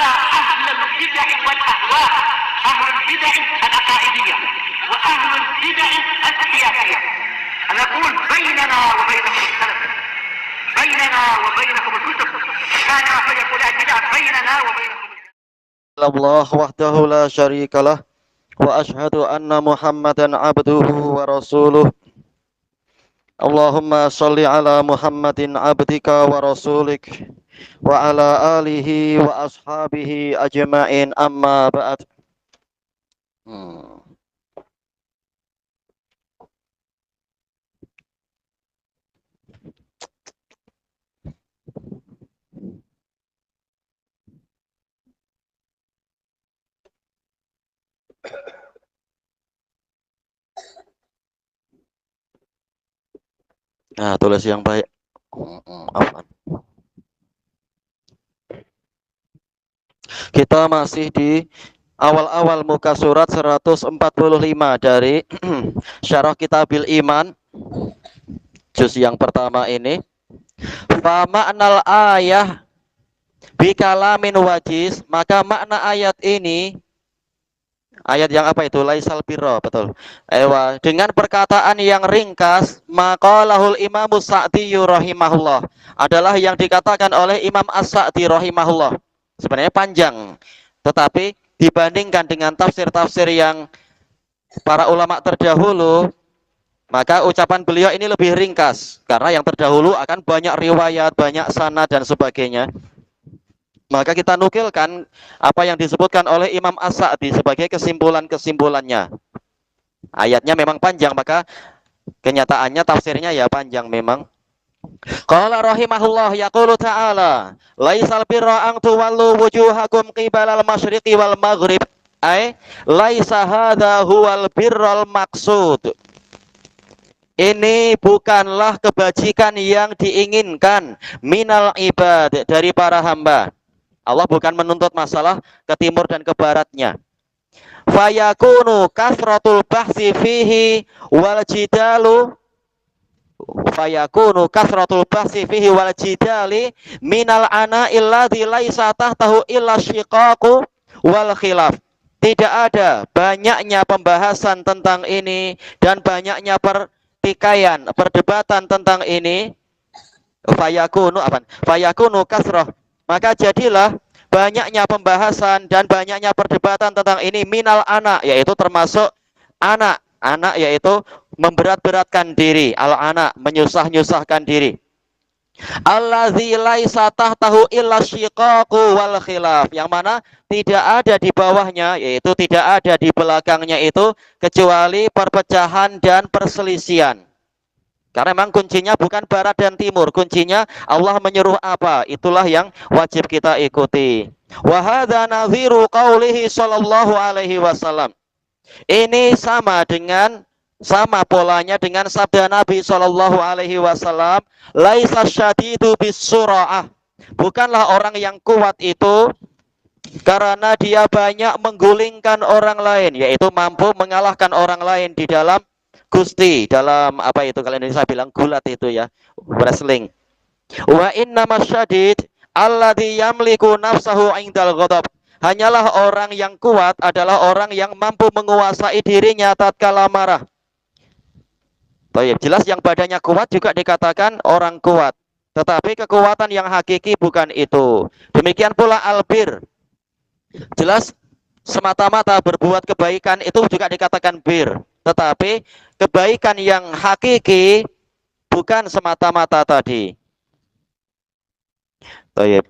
على أهل البدع والأهواء، أهل البدع العقائدية وأهل البدع السياسية. أنا أقول بيننا وبينكم السلف، بيننا وبينكم الكتب، كان فيقول البدع بيننا وبينكم. الله وحده لا شريك له وأشهد أن محمدا عبده ورسوله. اللهم صل على محمد عبدك ورسولك وعلى آله وأصحابه أجمعين أما بعد. Nah, tulis yang baik. Kita masih di awal-awal muka surat 145 dari Syarah Kitabil Iman, juz yang pertama ini. Fa ma'nal ayah bi kalamin wajiz, maka makna ayat ini, ayat yang apa itu? Laisal birra, betul. Ewa, dengan perkataan yang ringkas, maqalahul Imamus Sa'di rahimahullah, adalah yang dikatakan oleh Imam As-Sa'di rahimahullah. Sebenarnya panjang, tetapi dibandingkan dengan tafsir-tafsir yang para ulama terdahulu, maka ucapan beliau ini lebih ringkas, karena yang terdahulu akan banyak riwayat, banyak sanad dan sebagainya. Maka kita nukilkan apa yang disebutkan oleh Imam As-Sa'di sebagai kesimpulan-kesimpulannya. Ayatnya memang panjang, maka kenyataannya tafsirnya ya panjang memang. Qala rahimahullah, yaqulu ta'ala, laisal birra an tuwallu wujuhakum qibalal masyriqi wal maghrib, ay laisa hadza huwal birral maqsud. Ini bukanlah kebajikan yang diinginkan minal ibad, dari para hamba. Allah bukan menuntut masalah ke timur dan ke baratnya. Fayakunu kasratul bahsi fihi wal jidalu, fayakunu kasratul bahsi fihi wal jidali minal ana illadzi laisa tahtahu illa syiqaqu wal khilaf. Tidak ada banyaknya pembahasan tentang ini dan banyaknya pertikaian, perdebatan tentang ini. Fayakunu apa? Fayakunu kasrah, maka jadilah banyaknya pembahasan dan banyaknya perdebatan tentang ini minal anak, yaitu termasuk anak yaitu memberat-beratkan diri, al-anak, menyusah-nyusahkan diri. Allazi laisa tahtahu illa syiqaqu wal khilaf, yang mana tidak ada di bawahnya, yaitu tidak ada di belakangnya itu kecuali perpecahan dan perselisihan. Karena memang kuncinya bukan barat dan timur, kuncinya Allah menyuruh apa, itulah yang wajib kita ikuti. Wa hadza nadhiru qaulihi sallallahu alaihi wasallam. Ini sama polanya dengan sabda Nabi sallallahu alaihi wasallam, laisa syadidu bisura'ah. Bukanlah orang yang kuat itu karena dia banyak menggulingkan orang lain, yaitu mampu mengalahkan orang lain di dalam Gusti, dalam apa itu kalau Indonesia bilang gulat itu ya, wrestling. Wa innamasyadid alladzi yamliku nafsahu indal ghadab. Hanyalah orang yang kuat adalah orang yang mampu menguasai dirinya tatkala marah. Baik, jelas yang badannya kuat juga dikatakan orang kuat. Tetapi kekuatan yang hakiki bukan itu. Demikian pula albir. Jelas semata-mata berbuat kebaikan itu juga dikatakan bir. Tetapi kebaikan yang hakiki bukan semata-mata tadi. Baik,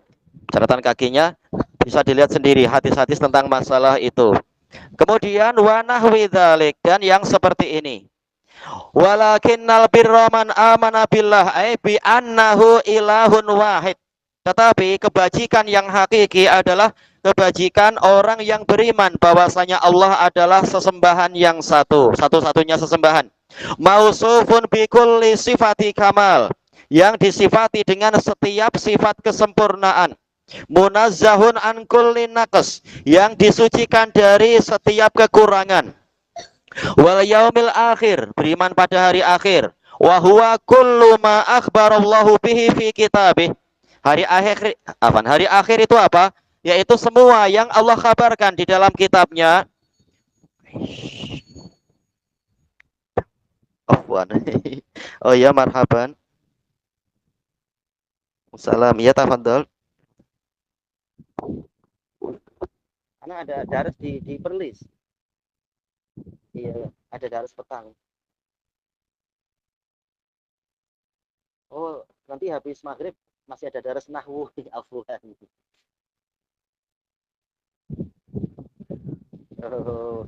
catatan kakinya bisa dilihat sendiri hadis-hadis tentang masalah itu. Kemudian wa nahwi dzalik, dan yang seperti ini. Walakinnal birra man amana billah, ay bi annahu ilahun wahid. Tetapi kebajikan yang hakiki adalah kebajikan orang yang beriman bahwasanya Allah adalah sesembahan yang satu-satunya sesembahan. Mausufun bi kulli sifati kamal, yang disifati dengan setiap sifat kesempurnaan. Munazzahun an kulli naqs, yang disucikan dari setiap kekurangan. Wal yaumil akhir, beriman pada hari akhir. Wa huwa kullu ma akhbarallahu bihi fi kitabih. Hari akhir apa? Hari akhir itu apa? yaitu semua yang Allah kabarkan di dalam kitabnya. Afwan. Oh ya, marhaban. Salam. Ya, tafadhol. Karena ada daras di Perlis. Iya, ada daras petang. Oh, nanti habis maghrib masih ada daras nahwu. Afwan. Oh,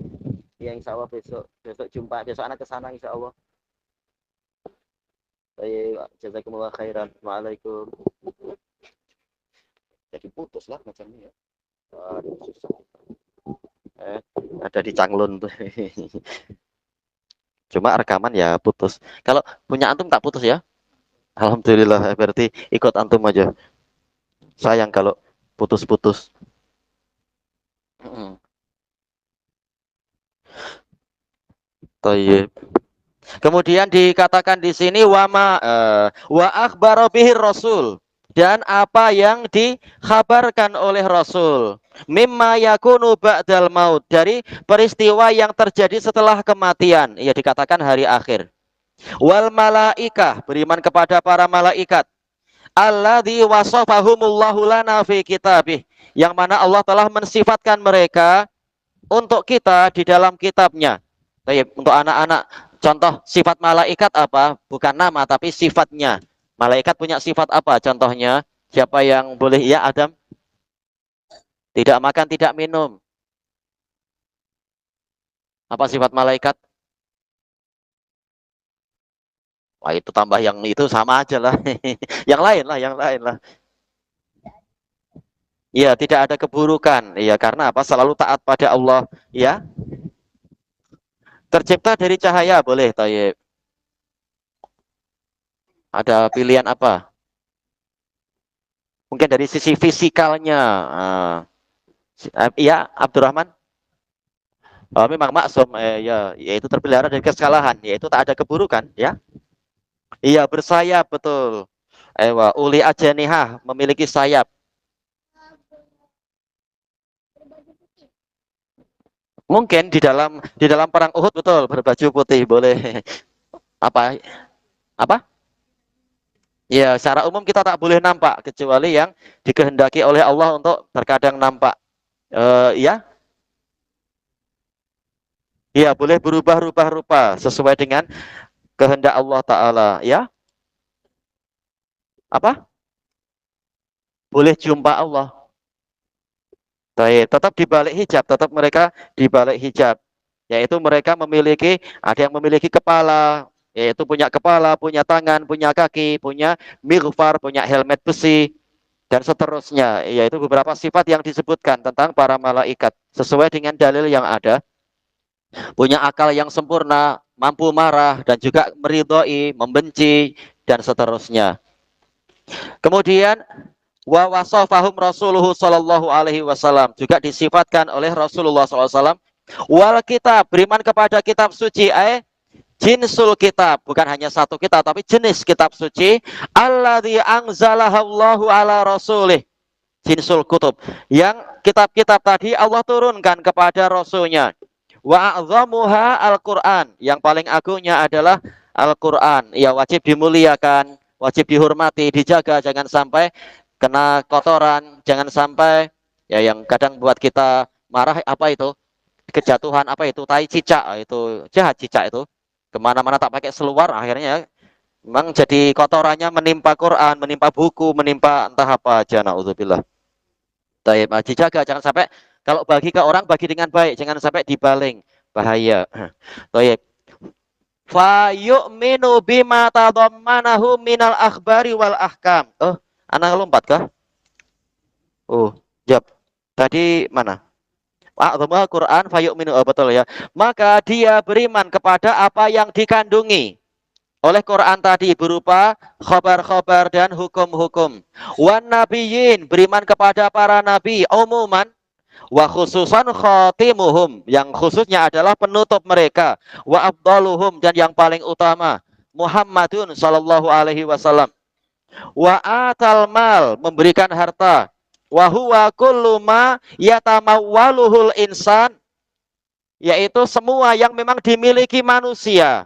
ya insya Allah besok besok jumpa besok anak ke sana insya Allah. Baik, jazakumullah khairan. Waalaikum. Jadi putus lah macamnya ya. Waduh, susah. Eh, ada di Canglun tuh. Cuma rekaman ya putus. Kalau punya antum tak putus ya? Alhamdulillah, berarti ikut antum aja. Sayang kalau putus-putus. Mm. Tayyib. Kemudian dikatakan di sini wa akhbara bihi rasul, dan apa yang dikhabarkan oleh Rasul mimma yakunu ba'dal maut, dari peristiwa yang terjadi setelah kematian, ya dikatakan hari akhir. Wal malaikah, beriman kepada para malaikat, alladzi wasafahumullahu lana fi kitabih, yang mana Allah telah mensifatkan mereka untuk kita di dalam kitabnya. Baik, untuk anak-anak, contoh sifat malaikat apa? Bukan nama tapi sifatnya. Malaikat punya sifat apa? Contohnya, siapa yang boleh? Ya, Adam. Tidak makan, tidak minum. Apa sifat malaikat? Wah, itu tambah yang itu sama aja lah. Yang lain lah, yang lain lah. Ya, tidak ada keburukan. Ya, karena apa? Selalu taat pada Allah. Ya, tercipta dari cahaya, boleh, Tayyib. Ada pilihan apa? Mungkin dari sisi fisikalnya. Iya, Abdurrahman. Oh, memang maksum, ya, yaitu terpelihara dari kesalahan, yaitu tak ada keburukan, ya. Iya, bersayap, betul. Uli ajanihah, memiliki sayap. Mungkin di dalam perang Uhud, betul, berbaju putih, boleh. Apa? Apa? Ya, secara umum kita tak boleh nampak kecuali yang dikehendaki oleh Allah untuk terkadang nampak. Ya, ya boleh berubah-ubah rupa sesuai dengan kehendak Allah Ta'ala, ya. Apa? Boleh jumpa Allah. Baik, tetap di balik hijab, tetap mereka di balik hijab. Yaitu mereka memiliki, ada yang memiliki kepala, yaitu punya kepala, punya tangan, punya kaki, punya mighfar, punya helmet besi, dan seterusnya. Yaitu beberapa sifat yang disebutkan tentang para malaikat sesuai dengan dalil yang ada. Punya akal yang sempurna, mampu marah, dan juga meridhoi, membenci, dan seterusnya. Kemudian wa wasafahum Rasuluhu sallallahu alaihi wasallam, juga disifatkan oleh Rasulullah sallallahu alaihi wasallam wal kitab, beriman kepada kitab suci, jinsul kitab, bukan hanya satu kitab tapi jenis kitab suci, alladzi anzalahallahu ala rasulih, jinsul kutub, yang kitab-kitab tadi Allah turunkan kepada rasulnya. Wa a'zamuha Al-Qur'an, yang paling agungnya adalah Al-Qur'an. Ya, wajib dimuliakan, wajib dihormati, dijaga, jangan sampai kena kotoran, jangan sampai ya yang kadang buat kita marah, apa itu? Kejatuhan, apa itu? Tai cicak, itu jahat cicak itu. Kemana-mana tak pakai seluar, akhirnya memang jadi kotorannya menimpa Quran, menimpa buku, menimpa entah apa aja, naudzubillah. Taib, dijaga, jangan sampai kalau bagi ke orang, bagi dengan baik, jangan sampai dibaling, bahaya. Taib. Fa yu'minu bima tadammanahu minal akhbari wal ahkam. Oh, anak lompat kah? Oh, jawab. Tadi mana? A'dhamul Quran fa yu'minu, oh, betul ya. Maka dia beriman kepada apa yang dikandungi oleh Quran tadi berupa khabar-khabar dan hukum-hukum. Wan nabiyyin, beriman kepada para nabi umuman, wa khususan khatimuhum, yang khususnya adalah penutup mereka, wa afdaluhum, dan yang paling utama Muhammadun sallallahu alaihi wasallam. Wa atal mal, memberikan harta, Wa huwa kullu ma yatamawwaluhul insan, yaitu semua yang memang dimiliki manusia.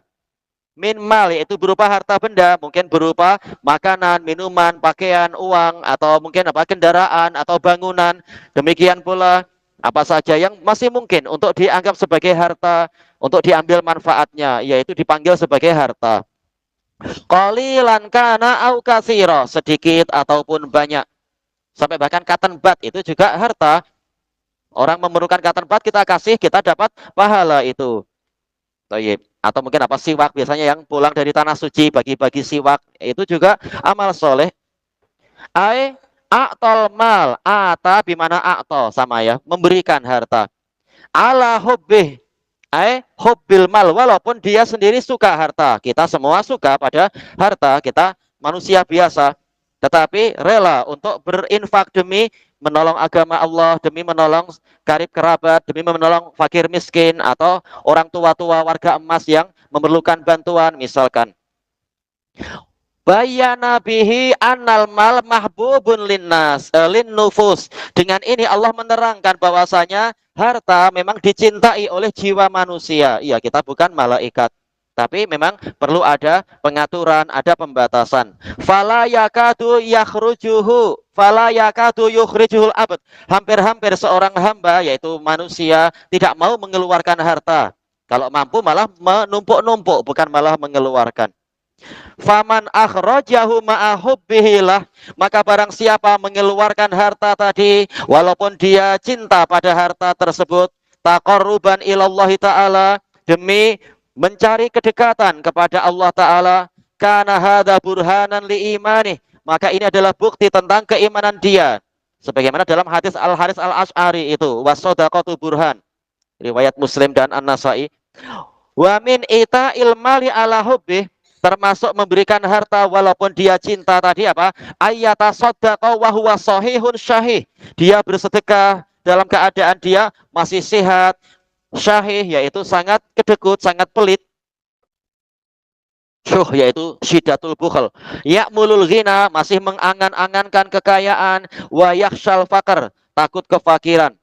Min mal, yaitu berupa harta benda, mungkin berupa makanan, minuman, pakaian, uang, atau mungkin apa, kendaraan atau bangunan. Demikian pula apa saja yang masih mungkin untuk dianggap sebagai harta, untuk diambil manfaatnya, yaitu dipanggil sebagai harta. Qalilan kana au katsira, sedikit ataupun banyak. Sampai bahkan cotton bud itu juga harta. Orang memerlukan cotton bud, kita kasih, kita dapat pahala itu. Tayyib. Atau mungkin apa, siwak, biasanya yang pulang dari tanah suci bagi-bagi siwak, itu juga amal soleh. Ai a'tol mal, ata bimana a'tol, sama ya, memberikan harta. Ala hubbih, ai hubbil mal, walaupun dia sendiri suka harta. Kita semua suka pada harta, kita manusia biasa, tetapi rela untuk berinfak demi menolong agama Allah, demi menolong karib kerabat, demi menolong fakir miskin atau orang tua-tua warga emas yang memerlukan bantuan misalkan. Bayana bihi annal mal mahbubun linnas lin nufus. Dengan ini Allah menerangkan bahwasanya harta memang dicintai oleh jiwa manusia. Iya, kita bukan malaikat, tapi memang perlu ada pengaturan, ada pembatasan. Fala yakadu yakhrujuhu, fala yakadu yukhrijuhul abd. Hampir-hampir seorang hamba, yaitu manusia, tidak mau mengeluarkan harta. Kalau mampu malah menumpuk-numpuk, bukan malah mengeluarkan. Faman akhrajahu ma'ahubbihilah, maka barang siapa mengeluarkan harta tadi walaupun dia cinta pada harta tersebut, taqarruban ilallahi ta'ala, demi mencari kedekatan kepada Allah Ta'ala, kana hadza burhanan li imanih, maka ini adalah bukti tentang keimanan dia. Sebagaimana dalam hadis Al-Haris Al-Asy'ari itu, was-shadaqatu burhan, riwayat Muslim dan An-Nasa'i. Wa min ita'il mali ala hubbih, termasuk memberikan harta walaupun dia cinta tadi apa? Ayyata saddaqa wa huwa sahihun syahih. Dia bersedekah dalam keadaan dia masih sehat, syahih, yaitu sangat kedekut, sangat pelit. Syuh, yaitu syidatul bukhl. Ya'mulul ghina, masih mengangan-angankan kekayaan. Wa yakhshal faqr, takut kefakiran.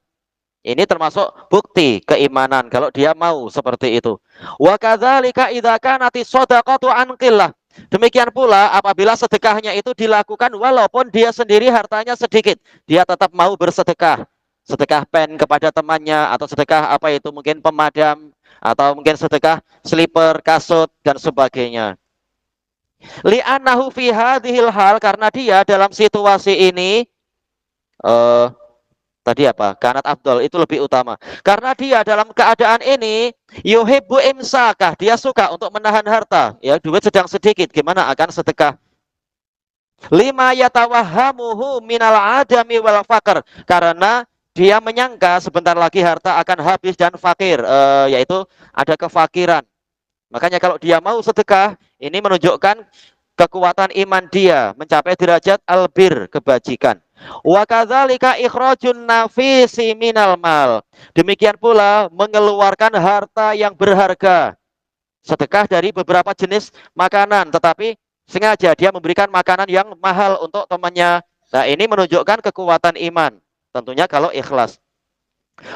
Ini termasuk bukti keimanan kalau dia mau seperti itu. Wa kadzalika idza kanati shadaqatu an qillah. Demikian pula apabila sedekahnya itu dilakukan walaupun dia sendiri hartanya sedikit, dia tetap mau bersedekah. Sedekah pen kepada temannya, atau sedekah apa itu, mungkin pemadam, atau mungkin sedekah slipper, kasut dan sebagainya. Li'annahu fi hadhil hal, karena dia dalam situasi ini tadi apa? Kanat afdol, itu lebih utama. Karena dia dalam keadaan ini yuhibbu imsakah, dia suka untuk menahan harta. Ya, duit sedang sedikit, gimana akan sedekah? Lima yatawahhamuhu minal adami wal faqr, karena dia menyangka sebentar lagi harta akan habis dan fakir, yaitu ada kefakiran. Makanya kalau dia mau sedekah, ini menunjukkan kekuatan iman dia mencapai derajat albir, kebajikan. Wa kadzalika ikhrajun nafisi minal mal. Demikian pula mengeluarkan harta yang berharga. Sedekah dari beberapa jenis makanan, tetapi sengaja dia memberikan makanan yang mahal untuk temannya. Nah, ini menunjukkan kekuatan iman. Tentunya kalau ikhlas.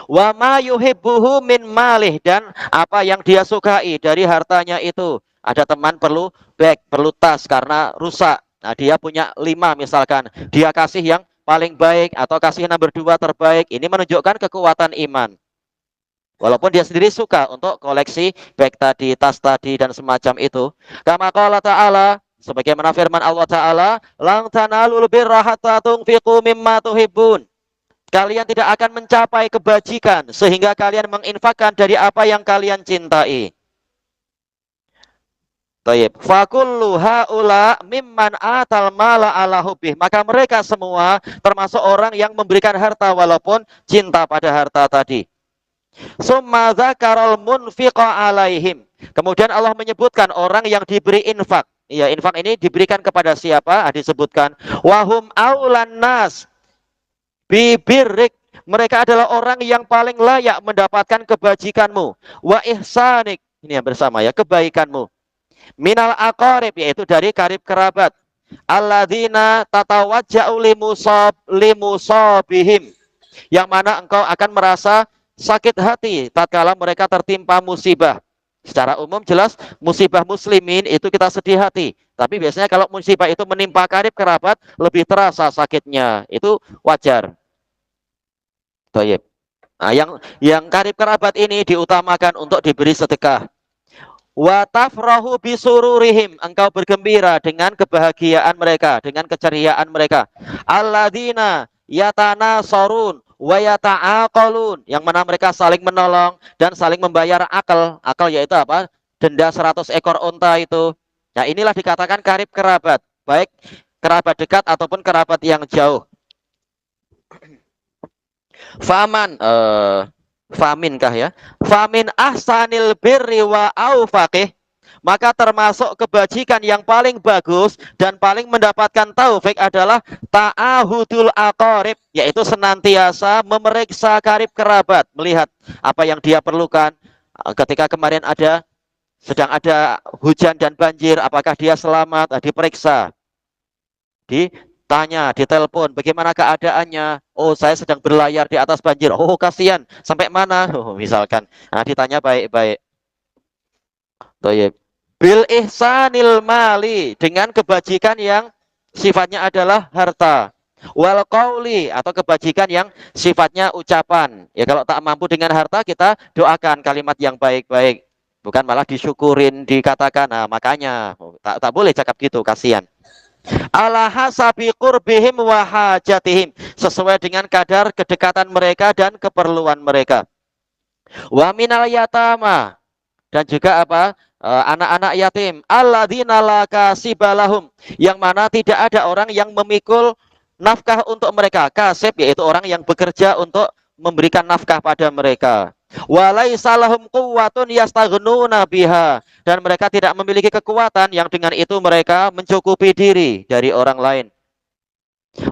Wa ma yuhibbuhu min malih, dan apa yang dia sukai dari hartanya itu. Ada teman perlu bag, perlu tas karena rusak. Nah, dia punya 5 misalkan. Dia kasih yang paling baik atau kasih nomor 2 terbaik. Ini menunjukkan kekuatan iman. Walaupun dia sendiri suka untuk koleksi bag tadi, tas tadi dan semacam itu. Kama qala ta'ala, sebagaimana firman Allah Ta'ala, "Lan tanalul birra hatta tunfiqu mimma tuhibbun." Kalian tidak akan mencapai kebajikan sehingga kalian menginfakkan dari apa yang kalian cintai. Taib. Fakullu haula mimman atal mala ala hubih. Maka mereka semua termasuk orang yang memberikan harta walaupun cinta pada harta tadi. Summa dzakarul munfiqa alaihim. Kemudian Allah menyebutkan orang yang diberi infak. Ya, infak ini diberikan kepada siapa? Disebutkan wahum aulan nas bibirrik. Mereka adalah orang yang paling layak mendapatkan kebajikanmu. Wa ihsanik. Ini yang bersama ya, kebaikanmu. Minal aqarib, yaitu dari karib kerabat. alladzina tatawajja'u limusabihim, yang mana engkau akan merasa sakit hati tatkala mereka tertimpa musibah. Secara umum jelas musibah muslimin itu kita sedih hati. Tapi biasanya kalau musibah itu menimpa karib kerabat lebih terasa sakitnya. Itu wajar. Baik. Nah, yang karib kerabat ini diutamakan untuk diberi sedekah. Wa tafrahu bisururihim, engkau bergembira dengan kebahagiaan mereka, dengan keceriaan mereka. Alladzina yatanasarun wa yata'aqalun, yang mana mereka saling menolong dan saling membayar akal. Akal yaitu apa? Denda 100 ekor unta itu. Nah, inilah dikatakan karib kerabat, baik kerabat dekat ataupun kerabat yang jauh. Famin kah ya? Famin ahsanil birri wa aufaqih, maka termasuk kebajikan yang paling bagus dan paling mendapatkan taufik adalah ta'ahudul aqarib, yaitu senantiasa memeriksa karib kerabat, melihat apa yang dia perlukan. Ketika kemarin sedang ada hujan dan banjir, apakah dia selamat? Diperiksa, ditanya, ditelepon, bagaimana keadaannya? Oh, saya sedang berlayar di atas banjir. Oh, kasihan. Sampai mana? Oh, misalkan. Nah, ditanya baik-baik. Toyib. Bil ihsanil mali, dengan kebajikan yang sifatnya adalah harta. Wal qauli, atau kebajikan yang sifatnya ucapan. Ya, kalau tak mampu dengan harta, kita doakan kalimat yang baik-baik. Bukan malah disyukurin, dikatakan. Nah, makanya tak boleh cakap gitu, kasihan. Ala hasabi qurbihim wa hajatihim, sesuai dengan kadar kedekatan mereka dan keperluan mereka. Wa minal yatama, dan juga apa? Anak-anak yatim, alladzina la kasibalahum, yang mana tidak ada orang yang memikul nafkah untuk mereka. Kasib yaitu orang yang bekerja untuk memberikan nafkah pada mereka. Walaisa lahum quwwatun yastaghnuna biha, dan mereka tidak memiliki kekuatan yang dengan itu mereka mencukupi diri dari orang lain.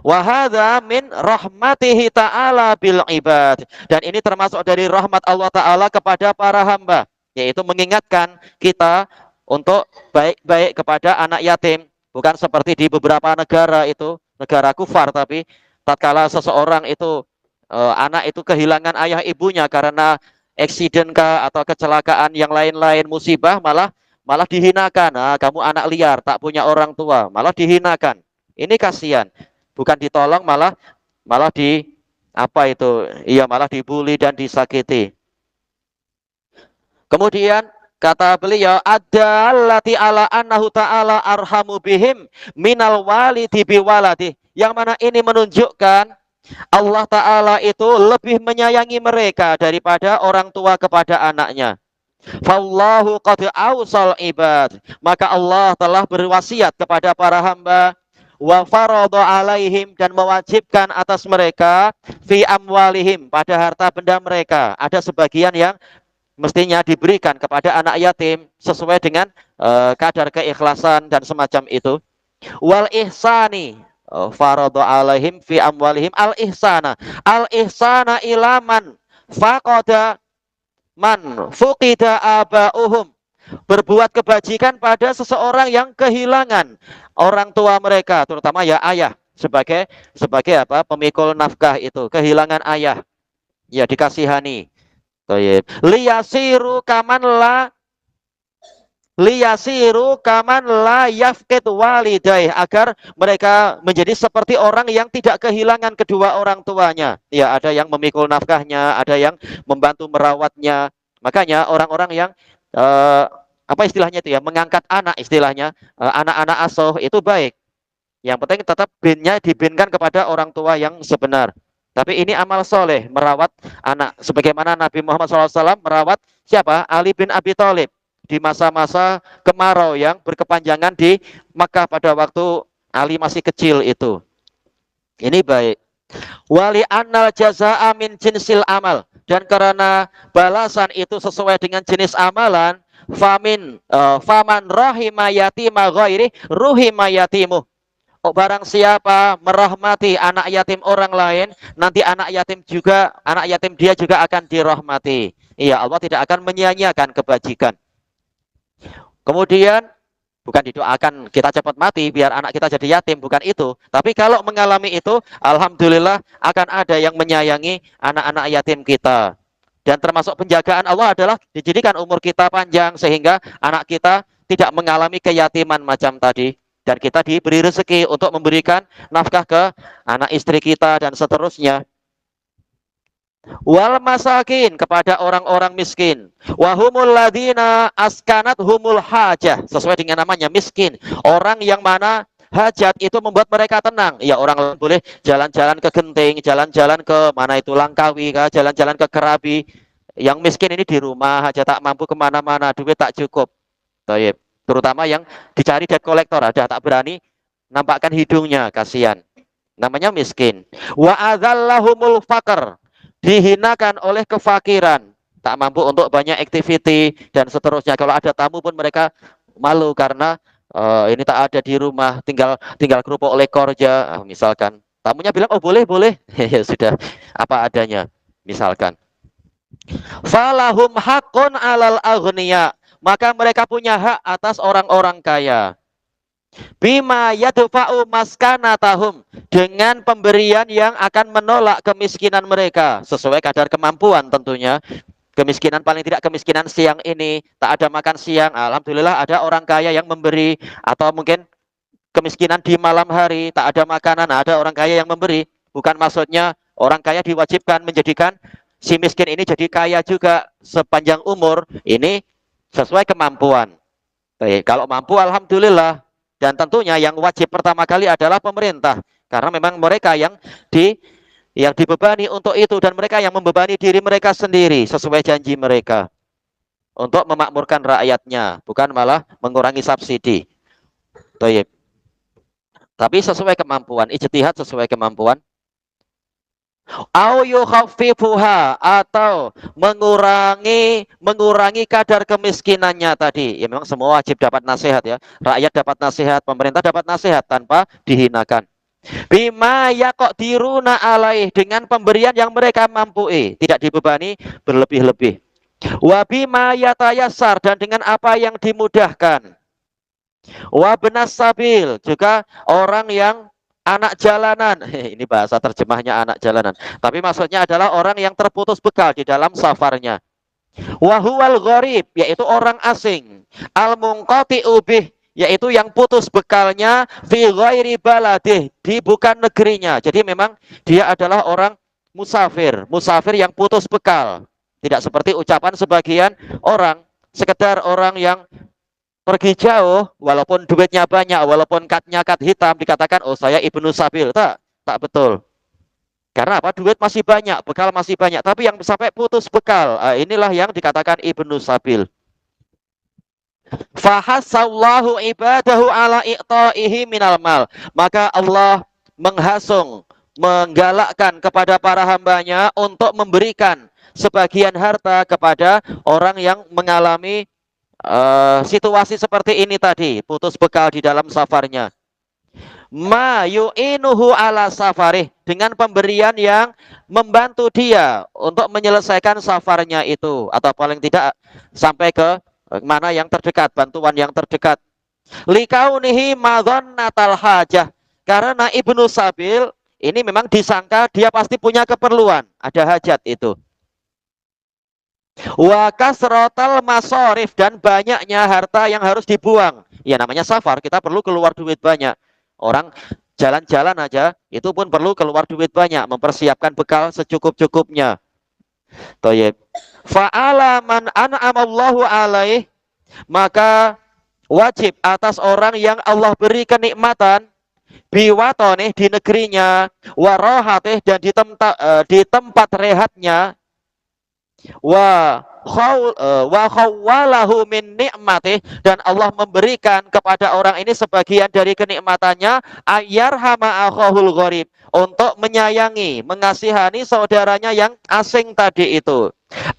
Wa hadza min rahmatihi ta'ala bil ibad, dan ini termasuk dari rahmat Allah Ta'ala kepada para hamba, yaitu mengingatkan kita untuk baik-baik kepada anak yatim. Bukan seperti di beberapa negara itu, negara kufar, tapi tatkala seseorang itu anak itu kehilangan ayah ibunya karena eksiden kah atau kecelakaan yang lain-lain, musibah, malah dihinakan. Nah, kamu anak liar, tak punya orang tua, malah dihinakan. Ini kasihan. Bukan ditolong, malah malah dibully dan disakiti. Kemudian kata beliau, ada allati ala annahu ta'ala arhamu bihim minal walidi biwaladi, yang mana ini menunjukkan Allah Ta'ala itu lebih menyayangi mereka daripada orang tua kepada anaknya. Fallahu qad awsal ibad, maka Allah telah berwasiat kepada para hamba, wa farada alaihim, dan mewajibkan atas mereka, fi amwalihim, pada harta benda mereka, ada sebagian yang mestinya diberikan kepada anak yatim sesuai dengan kadar keikhlasan dan semacam itu. Wal ihsani, farada alaihim fi amwalihim al ihsana ilaman faqada man fuqida abauhum, berbuat kebajikan pada seseorang yang kehilangan orang tua mereka, terutama ya ayah, sebagai apa, pemikul nafkah itu kehilangan ayah, ya dikasihani. Liyasiru kaman la yafqid walidai, agar mereka menjadi seperti orang yang tidak kehilangan kedua orang tuanya. Ya, ada yang memikul nafkahnya, ada yang membantu merawatnya. Makanya orang-orang yang apa istilahnya itu ya, mengangkat anak, istilahnya anak-anak asuh itu baik. Yang penting tetap binnya dibinkan kepada orang tua yang sebenar. Tapi ini amal soleh, merawat anak. Sebagaimana Nabi Muhammad SAW merawat siapa? Ali bin Abi Thalib di masa-masa kemarau yang berkepanjangan di Makkah pada waktu Ali masih kecil itu. Ini baik. Wali annal jazaa'a min jinsil amal, dan karena balasan itu sesuai dengan jenis amalan, faman rahima yatima ghairi ruhima yatimuh. Oh, barang siapa merahmati anak yatim orang lain, nanti anak yatim dia juga akan dirahmati. Iya, Allah tidak akan menyia-nyiakan kebajikan. Kemudian Bukan didoakan kita cepat mati biar anak kita jadi yatim, bukan itu. Tapi kalau mengalami itu, alhamdulillah akan ada yang menyayangi anak-anak yatim kita. Dan termasuk penjagaan Allah adalah dijadikan umur kita panjang sehingga anak kita tidak mengalami keyatiman macam tadi. Dan kita diberi rezeki untuk memberikan nafkah ke anak istri kita dan seterusnya. Wal masakin, kepada orang-orang miskin. Wahumul ladina askanat humul hajah, sesuai dengan namanya miskin, orang yang mana hajat itu membuat mereka tenang. Ya, orang lain boleh jalan-jalan ke Genting, jalan-jalan ke mana itu Langkawi, jalan-jalan ke Kerabi. Yang miskin ini di rumah aja, tak mampu kemana-mana, duit tak cukup. Taib. Terutama yang dicari debt collector, ada tak berani nampakkan hidungnya, kasihan. Namanya miskin. Wa adzallahumul faqr, dihinakan oleh kefakiran, tak mampu untuk banyak activity dan seterusnya. Kalau ada tamu pun mereka malu karena ini tak ada di rumah, tinggal kerupuk lekor aja, misalkan. Tamunya bilang, oh boleh, boleh. Ya sudah, apa adanya, misalkan. Falahum hakun alal aghniya, maka mereka punya hak atas orang-orang kaya. Bima yadfa'u maskanatahum, dengan pemberian yang akan menolak kemiskinan mereka sesuai kadar kemampuan tentunya. Kemiskinan, paling tidak kemiskinan siang ini, tak ada makan siang, alhamdulillah ada orang kaya yang memberi. Atau mungkin kemiskinan di malam hari, tak ada makanan, ada orang kaya yang memberi. Bukan maksudnya orang kaya diwajibkan menjadikan si miskin ini jadi kaya juga sepanjang umur. Ini sesuai kemampuan. Baik, kalau mampu alhamdulillah. Dan tentunya yang wajib pertama kali adalah pemerintah, karena memang mereka yang dibebani untuk itu, dan mereka yang membebani diri mereka sendiri sesuai janji mereka untuk memakmurkan rakyatnya, bukan malah mengurangi subsidi. Baik. Tapi sesuai kemampuan, ijtihad sesuai kemampuan. Au yukhaffifuha, atau mengurangi kadar kemiskinannya tadi. Ya memang semua wajib dapat nasihat ya. Rakyat dapat nasihat, pemerintah dapat nasihat tanpa dihinakan. Bima yaqdiruna alaih, dengan pemberian yang mereka mampu, tidak dibebani berlebih-lebih. Wa bima yatayassar, dan dengan apa yang dimudahkan. Wa benas sabil, juga orang yang anak jalanan. Ini bahasa terjemahnya anak jalanan. Tapi maksudnya adalah orang yang terputus bekal di dalam safarnya. Wahuwal gharib, yaitu orang asing. Al-munqati'u bih, yaitu yang putus bekalnya fi ghairi baladih, di bukan negerinya. Jadi memang dia adalah orang musafir. Musafir yang putus bekal. Tidak seperti ucapan sebagian orang, sekedar orang yang pergi jauh, walaupun duitnya banyak, walaupun katnya kat hitam, dikatakan, oh saya ibnu sabil. Tak betul. Karena apa? Duit masih banyak, bekal masih banyak. Tapi yang sampai putus bekal, inilah yang dikatakan ibnu sabil. Fahasallahu ibadahu ala i'ta'ihi minal mal. Maka Allah menghasung, menggalakkan kepada para hambanya untuk memberikan sebagian harta kepada orang yang mengalami situasi seperti ini tadi, putus bekal di dalam safarnya. Ma yu'inuhu ala safarih, dengan pemberian yang membantu dia untuk menyelesaikan safarnya itu, atau paling tidak sampai ke mana yang terdekat, bantuan yang terdekat. Likaunihi madhannatal hajah, karena ibnu sabil ini memang disangka dia pasti punya keperluan, ada hajat itu. Wa kasrotal masorif, dan banyaknya harta yang harus dibuang. Ya namanya safar, kita perlu keluar duit banyak. Orang jalan-jalan aja itu pun perlu keluar duit banyak, mempersiapkan bekal secukup-cukupnya. Thayyib. Fa'ala man an'amallahu alaih, maka wajib atas orang yang Allah beri kenikmatan, biwatonih, di negerinya, warohatih, dan di tempat rehatnya, wa khawwalahu min ni'matih, dan Allah memberikan kepada orang ini sebagian dari kenikmatannya, ayyarhama akhahul gharib, untuk menyayangi, mengasihani saudaranya yang asing tadi itu.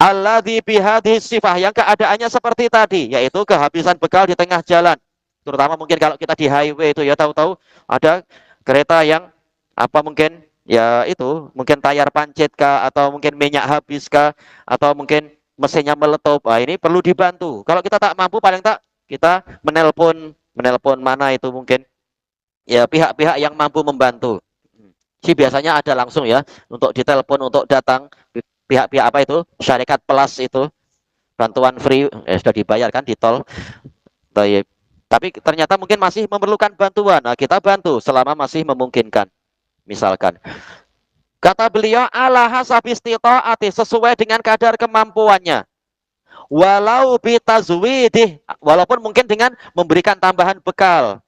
Alladzi bihadhihi sifah, yang keadaannya seperti tadi, yaitu kehabisan bekal di tengah jalan. Terutama mungkin kalau kita di highway itu ya, tahu-tahu ada kereta yang apa mungkin ya itu, mungkin tayar pancit kah, atau mungkin minyak habis kah, atau mungkin mesinnya meletup. Ini perlu dibantu. Kalau kita tak mampu, paling tak kita menelpon menelpon mana itu mungkin ya pihak-pihak yang mampu membantu. Si biasanya ada langsung ya untuk ditelepon untuk datang pihak-pihak apa itu syarikat plus itu bantuan free sudah dibayar kan di tol. Tapi ternyata mungkin masih memerlukan bantuan. Nah, kita bantu selama masih memungkinkan. Misalkan kata beliau ala hasabistitaati sesuai dengan kadar kemampuannya. Walau bitazwidih walaupun mungkin dengan memberikan tambahan bekal.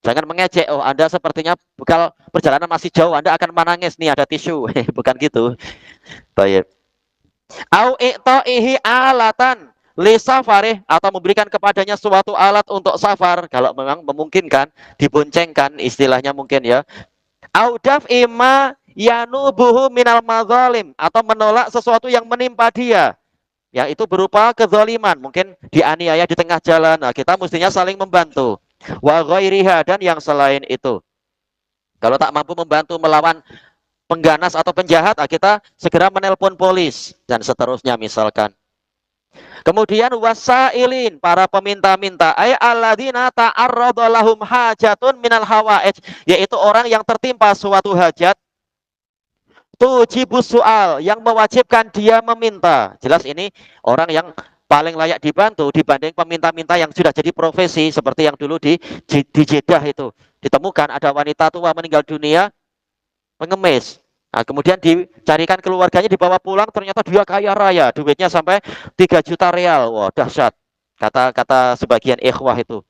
Jangan mengejek, oh Anda sepertinya bekal perjalanan masih jauh, Anda akan menangis, nih ada tisu. Bukan gitu. Baik. Au i'ta'ihi alatan li safarih atau memberikan kepadanya suatu alat untuk safar kalau memang memungkinkan, diboncengkan istilahnya mungkin ya. Au daf'i ma yanubuhu minal madzalim atau menolak sesuatu yang menimpa dia. Yang itu berupa kezaliman, mungkin dianiaya di tengah jalan. Nah, kita mestinya saling membantu. Wa ghairiha dan yang selain itu. Kalau tak mampu membantu melawan pengganas atau penjahat, kita segera menelpon polis dan seterusnya misalkan. Kemudian wasailin para peminta-minta ay alladzina ta'arrada lahum hajatun minal hawaij yaitu orang yang tertimpa suatu hajat tujibus soal yang mewajibkan dia meminta. Jelas ini orang yang paling layak dibantu dibanding peminta-minta yang sudah jadi profesi seperti yang dulu di Jeddah itu. Ditemukan ada wanita tua meninggal dunia pengemis. Nah, kemudian dicarikan keluarganya dibawa pulang ternyata dia kaya raya, duitnya sampai 3 juta real. Wah, dahsyat. Kata sebagian ikhwah itu.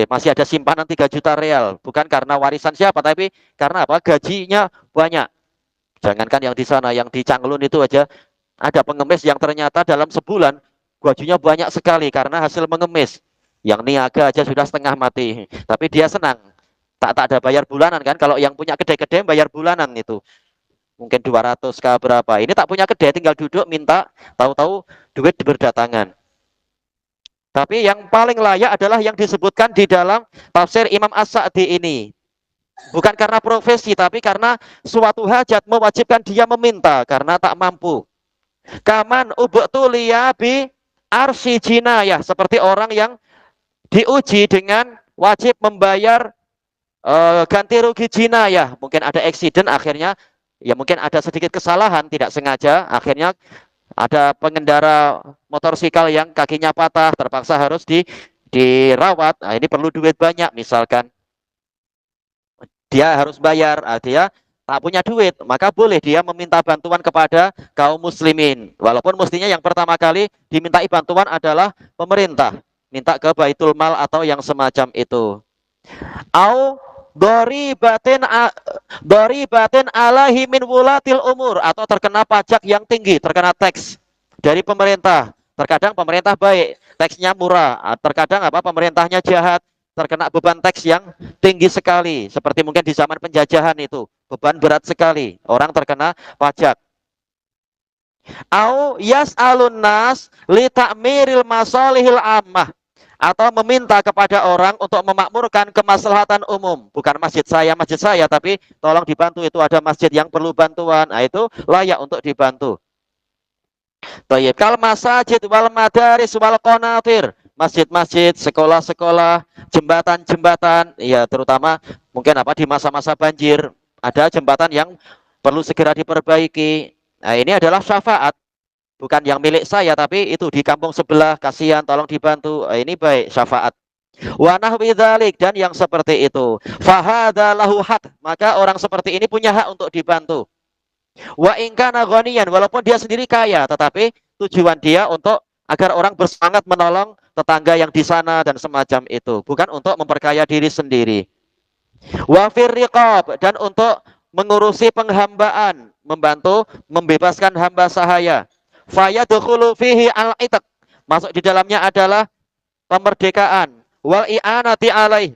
Masih ada simpanan 3 juta real, bukan karena warisan siapa tapi karena apa? Gajinya banyak. Jangankan yang di sana, yang di Canglun itu aja ada pengemis yang ternyata dalam sebulan gajinya banyak sekali karena hasil mengemis. Yang niaga aja sudah setengah mati, tapi dia senang. Tak ada bayar bulanan kan? Kalau yang punya kedai-kedai bayar bulanan itu. Mungkin 200 ke berapa. Ini tak punya kedai, tinggal duduk minta, tahu-tahu duit berdatangan. Tapi yang paling layak adalah yang disebutkan di dalam tafsir Imam As-Sa'di ini. Bukan karena profesi, tapi karena suatu hajat mewajibkan dia meminta karena tak mampu. Kaman ubtuliya bi arsi jinayah, seperti orang yang diuji dengan wajib membayar ganti rugi jinayah. Mungkin ada eksiden akhirnya, ya mungkin ada sedikit kesalahan, tidak sengaja, akhirnya ada pengendara motorsikal yang kakinya patah, terpaksa harus dirawat. Nah, ini perlu duit banyak misalkan. Dia harus bayar, dia tak punya duit, maka boleh dia meminta bantuan kepada kaum muslimin. Walaupun mestinya yang pertama kali dimintai bantuan adalah pemerintah. Minta ke Baitul Mal atau yang semacam itu. Au doribatin alaihi min wulatil umur atau terkena pajak yang tinggi, terkena teks dari pemerintah. Terkadang pemerintah baik, teksnya murah. Terkadang pemerintahnya jahat, terkena beban teks yang tinggi sekali. Seperti mungkin di zaman penjajahan itu, beban berat sekali. Orang terkena pajak. Au yas'alun nas li ta'miril masalihil ammah atau meminta kepada orang untuk memakmurkan kemaslahatan umum. Bukan masjid saya, tapi tolong dibantu, itu ada masjid yang perlu bantuan. Nah, itu layak untuk dibantu. Thayyib. Kal masajid wal madaris wal qanatir. Masjid-masjid, sekolah-sekolah, jembatan-jembatan, ya terutama mungkin di masa-masa banjir, ada jembatan yang perlu segera diperbaiki. Nah, ini adalah syafaat. Bukan yang milik saya, tapi itu di kampung sebelah, kasihan, tolong dibantu. Ini baik, syafaat. Wa nahwi dzalik dan yang seperti itu. Fahadza lahu haq, maka orang seperti ini punya hak untuk dibantu. Wa in kana ghaniyan, walaupun dia sendiri kaya, tetapi tujuan dia untuk agar orang bersemangat menolong tetangga yang di sana dan semacam itu, bukan untuk memperkaya diri sendiri. Wa fir riqab dan untuk mengurusi penghambaan, membantu membebaskan hamba sahaya. Fayadkhulu fihi al-itq, masuk di dalamnya adalah pemerdekaan. Wal i'anati alaih,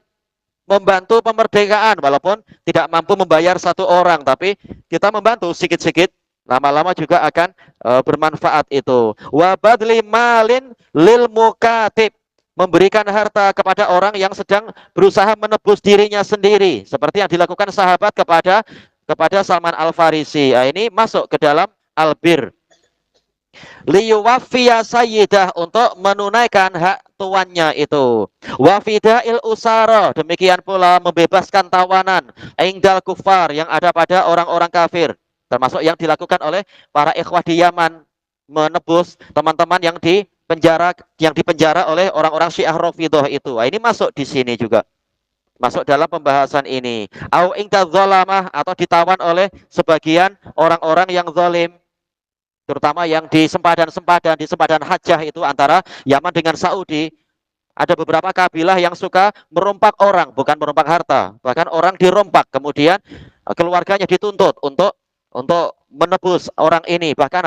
membantu pemerdekaan walaupun tidak mampu membayar satu orang, tapi kita membantu sedikit-sedikit, lama-lama juga akan bermanfaat itu. Wa badli malin lil mukatib, memberikan harta kepada orang yang sedang berusaha menebus dirinya sendiri, seperti yang dilakukan sahabat kepada Salman Al-Farisi. Nah, ini masuk ke dalam albir. Liyuwaffiya sayyidah, untuk menunaikan hak tuannya itu. Wa fidail usara, demikian pula membebaskan tawanan ingdal kufar yang ada pada orang-orang kafir, termasuk yang dilakukan oleh para ikhwah di Yaman, menebus teman-teman yang dipenjara oleh orang-orang Syiah Rafidhah itu. Nah, ini masuk di sini juga. Masuk dalam pembahasan ini. Au ingda zalamah, atau ditawan oleh sebagian orang-orang yang zalim, terutama yang di sempadan hajjah itu antara Yaman dengan Saudi. Ada beberapa kabilah yang suka merompak orang, bukan merompak harta, bahkan orang dirompak, kemudian keluarganya dituntut untuk menebus orang ini, bahkan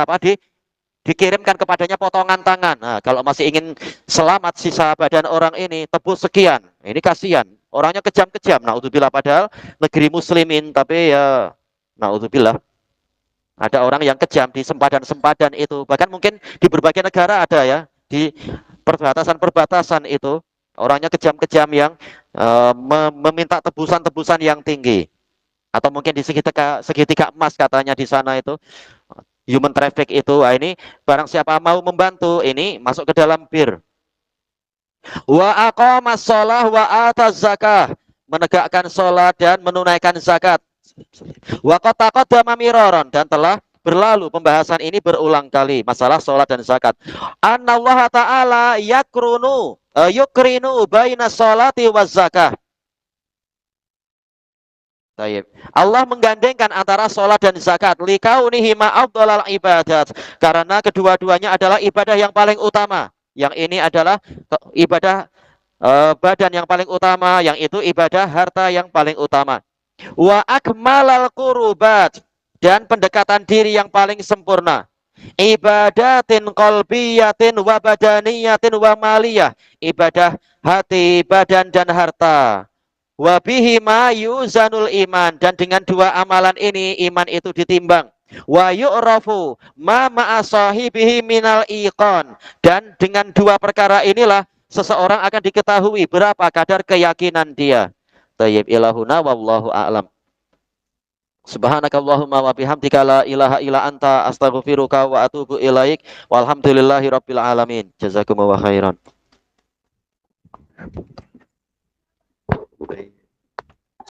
dikirimkan kepadanya potongan tangan. Nah, kalau masih ingin selamat sisa badan orang ini, tebus sekian. Ini kasihan. Orangnya kejam-kejam. Naudzubillah, padahal negeri muslimin, tapi ya naudzubillah. Ada orang yang kejam di sempadan-sempadan itu. Bahkan mungkin di berbagai negara ada ya. Di perbatasan-perbatasan itu. Orangnya kejam-kejam yang meminta tebusan-tebusan yang tinggi. Atau mungkin di segitiga emas katanya di sana itu. Human traffic itu. Nah, ini barang siapa mau membantu, ini masuk ke dalam bir. Wa aqamas shalah wa ataz zakah, menegakkan sholat dan menunaikan zakat. Wa qad taqaddama miraran, dan telah berlalu pembahasan ini berulang kali, masalah sholat dan zakat. Anallaha ta'ala yukrinu baina sholati waz zakah. Allah menggandengkan antara sholat dan zakat, likaunihi ma'afdhalal ibadat, karena kedua-duanya adalah ibadah yang paling utama. Yang ini adalah ibadah badan yang paling utama, yang itu ibadah harta yang paling utama. Wa akmalal qurubat, dan pendekatan diri yang paling sempurna. Ibadatin qalbiyatin wa badaniyatin wa maliyah, ibadah hati, badan dan harta. Wa bihi ma yuzanul iman, dan dengan dua amalan ini iman itu ditimbang. Wa yu'rafu ma ma'a sahibihi minal iqan, dan dengan dua perkara inilah seseorang akan diketahui berapa kadar keyakinan dia. Tayyib ilahuna wallahu a'lam. Subhanakallahumma wa bihamdika la ilaha illa anta astaghfiruka wa atubu ilaik. Walhamdulillahi rabbil alamin. Jazakumullahu khairan. Baik.